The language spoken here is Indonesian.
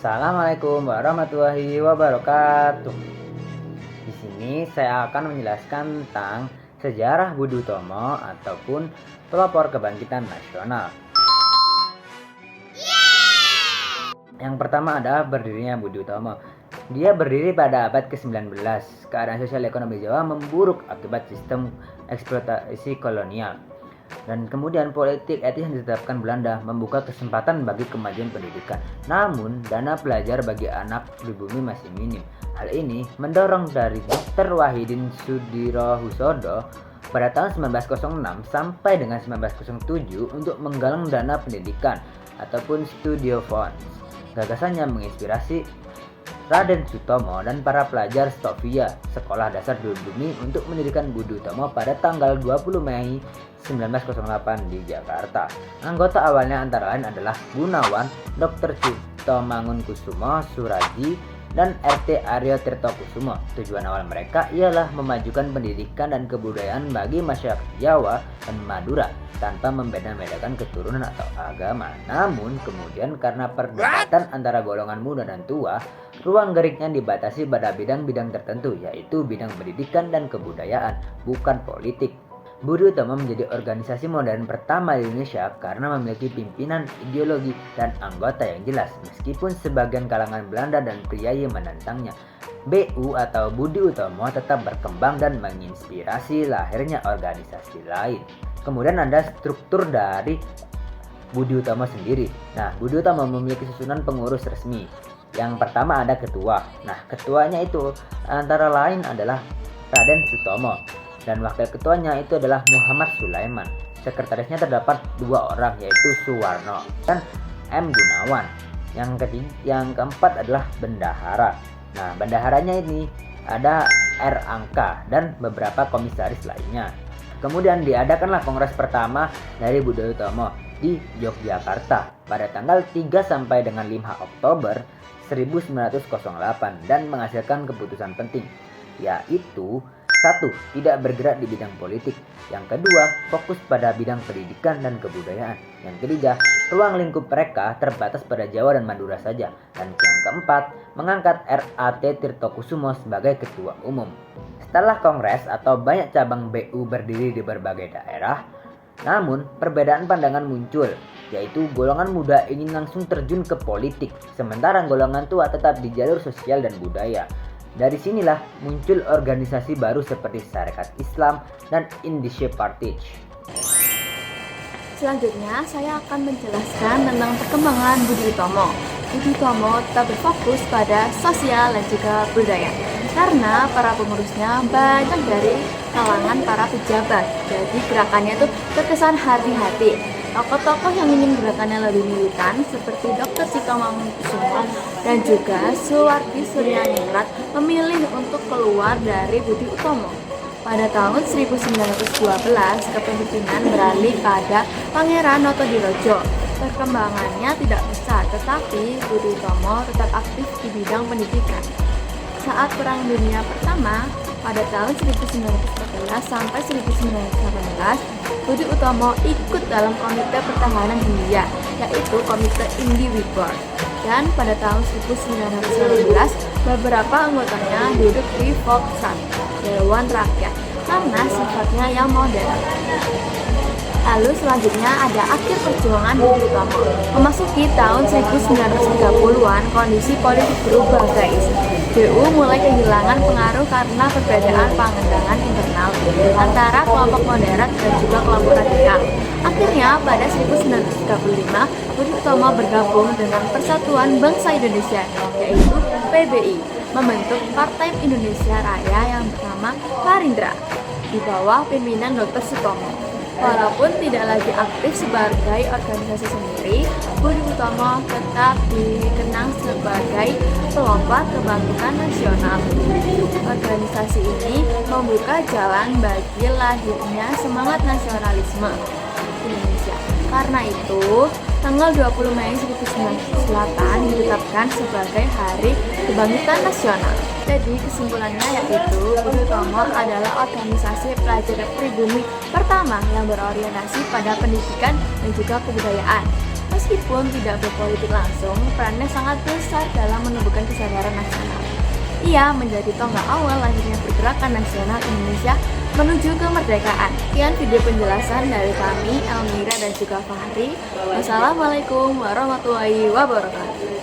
Assalamualaikum warahmatullahi wabarakatuh. Di sini saya akan menjelaskan tentang sejarah Budi Utomo ataupun pelopor kebangkitan nasional. Yang pertama adalah berdirinya Budi Utomo. Dia berdiri pada abad ke-19. Keadaan sosial ekonomi Jawa memburuk akibat sistem eksploitasi kolonial. Dan kemudian politik etis yang ditetapkan Belanda membuka kesempatan bagi kemajuan pendidikan. Namun, dana belajar bagi anak pribumi masih minim. Hal ini mendorong dari Dr. Wahidin Sudirohusodo pada tahun 1906 sampai dengan 1907 untuk menggalang dana pendidikan ataupun studio funds. Gagasannya menginspirasi Raden Sutomo dan para pelajar Stovia Sekolah Dasar Bumi untuk mendirikan Budi Utomo pada tanggal 20 Mei 1908 di Jakarta. Anggota awalnya antara lain adalah Gunawan, Dr. Cipto Mangunkusumo Suraji, dan RT Aryo Tirtokusumo. Tujuan awal mereka ialah memajukan pendidikan dan kebudayaan bagi masyarakat Jawa dan Madura tanpa membeda-bedakan keturunan atau agama. Namun kemudian karena perdebatan antara golongan muda dan tua, ruang geraknya dibatasi pada bidang-bidang tertentu, yaitu bidang pendidikan dan kebudayaan, bukan politik. Budi Utomo menjadi organisasi modern pertama di Indonesia karena memiliki pimpinan, ideologi, dan anggota yang jelas, meskipun sebagian kalangan Belanda dan priayi menentangnya. BU atau Budi Utomo tetap berkembang dan menginspirasi lahirnya organisasi lain. Kemudian ada struktur dari Budi Utomo sendiri. Nah, Budi Utomo memiliki susunan pengurus resmi. Yang pertama ada ketua. Nah, ketuanya itu antara lain adalah Raden Sutomo. Dan wakil ketuanya itu adalah Muhammad Sulaiman. Sekretarisnya terdapat dua orang, yaitu Suwarno dan M. Gunawan. Yang keempat adalah bendahara. Nah, bendaharanya ini ada R. Angka dan beberapa komisaris lainnya. Kemudian diadakanlah kongres pertama dari Budi Utomo di Yogyakarta pada tanggal 3 sampai dengan 5 Oktober 1908 dan menghasilkan keputusan penting, yaitu 1. Tidak bergerak di bidang politik. Yang kedua, fokus pada bidang pendidikan dan kebudayaan. Yang ketiga, ruang lingkup mereka terbatas pada Jawa dan Madura saja. Dan yang keempat, mengangkat R.A.T. Tirtokusumo sebagai ketua umum. Setelah kongres atau banyak cabang BU berdiri di berbagai daerah, namun perbedaan pandangan muncul, yaitu golongan muda ingin langsung terjun ke politik, sementara golongan tua tetap di jalur sosial dan budaya. Dari sinilah muncul organisasi baru seperti Sarekat Islam dan Indische Partij. Selanjutnya, saya akan menjelaskan tentang perkembangan Budi Utomo. Budi Utomo tetap berfokus pada sosial dan juga budaya, karena para pengurusnya banyak dari kalangan para pejabat. Jadi gerakannya itu terkesan hati-hati. Tokoh-tokoh yang ingin gerakannya lebih militan seperti Dr. Cipto Mangunkusumo dan juga Suwardi Suryaningrat memilih untuk keluar dari Budi Utomo. Pada tahun 1912, kepemimpinan beralih pada Pangeran Notodirojo. Perkembangannya tidak besar, tetapi Budi Utomo tetap aktif di bidang pendidikan. Saat Perang Dunia Pertama, pada tahun 1914 sampai 1918, Budi Utomo ikut dalam Komite Pertahanan Hindia, yaitu Komite Indi-Wibor. Dan pada tahun 1919, beberapa anggotanya duduk di Volksraad, Dewan Rakyat, karena sifatnya yang modern. Lalu selanjutnya ada akhir perjuangan Budi Utomo. Memasuki tahun 1930-an, kondisi politik berubah, guys. BU mulai kehilangan pengaruh karena perbedaan pandangan internal antara kelompok moderat dan juga kelompok radikal. Akhirnya pada 1935, Budi Utomo bergabung dengan Persatuan Bangsa Indonesia, yaitu PBI, membentuk Partai Indonesia Raya yang bernama Parindra di bawah pimpinan Dr. Sutomo. Walaupun tidak lagi aktif sebagai organisasi sendiri, Budi Utomo tetap dikenang sebagai pelopor kebangkitan nasional. Organisasi ini membuka jalan bagi lahirnya semangat nasionalisme Indonesia. Karena itu, tanggal 20 Mei 1908 ditetapkan sebagai Hari Kebangkitan Nasional. Jadi kesimpulannya yaitu Budi Utomo adalah organisasi pelajar pribumi pertama yang berorientasi pada pendidikan dan juga kebudayaan. Meskipun tidak berpolitik langsung, perannya sangat besar dalam menumbuhkan kesadaran nasional. Ia menjadi tonggak awal lahirnya pergerakan nasional Indonesia menuju kemerdekaan. Sekian video penjelasan dari kami, Elmira dan juga Fahri. Wassalamualaikum warahmatullahi wabarakatuh.